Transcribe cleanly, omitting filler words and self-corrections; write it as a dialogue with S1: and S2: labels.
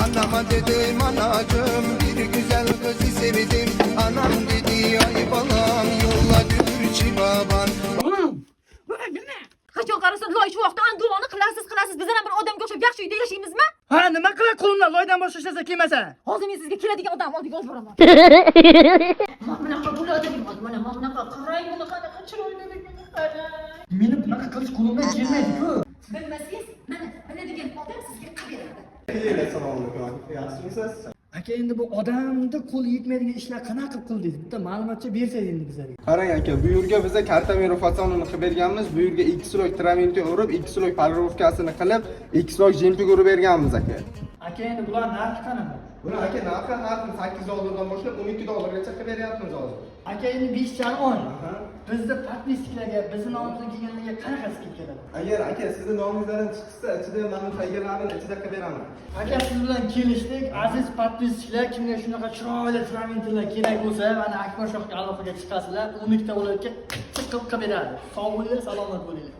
S1: Anama dedim anacığım bir güzel kızı sevdim. Anam dedi ay balam yolla gürçi baban.
S2: Qachon qarasan loy shu vaqtda duoni qilasiz biz ham bir odamga o'xshab yaxshi uyda yashaymizmi?
S3: Ha, nima qilay qo'limdan loydan boshqa ishlasa kelmasa?
S2: Hozir men sizga keladigan odam oldiga olib boraman. Mana bunaqa bo'ladi, mana bunaqa qarang, buni qanaqa chiroyli qarang.
S3: Meni bunaqa qilish qo'limdan kelmaydi-ku.
S2: Bilmasangiz, mana degan odam sizga qabiladi.
S4: Assalomu alaykum. Yaxshimisiz?
S3: Aka, endi bu odamni qo'li yetmaydigan ishlar qanaqa qilib qildingiz? Bitta ma'lumotcha bersangiz endi bizlarga.
S4: Qarang aka, bu yerga biza karta merofatsionini qilib berganmiz. Bu yerga X-Log traminti urib, X-Log polarovkasini qilib, X-Log jemping urib berganmiz aka.
S3: Aka, endi bular narxi qanaqa?
S4: Buni aka narxi har kuni $8 boshlanib $12 qilib beryapmiz hozir.
S3: Aka, endi 5 charm oy. Bizda podpischilarga, bizni nomimizdan kelganlarga qanaqa skid keladi?
S4: Agar aka sizni nomingizdan chiqsa, ichida mana qayerlarni ichida qilib beraman.
S3: Aka, siz bilan kelishdik. Aziz podpischilar, kimga shunaqa chiroyli tramintilar kerak bo'lsa, mana Akbar shohga aloqaga chiqasizlar. 12 ta viloyatga chiqib beradi. Sog' bo'linglar, salomat bo'linglar.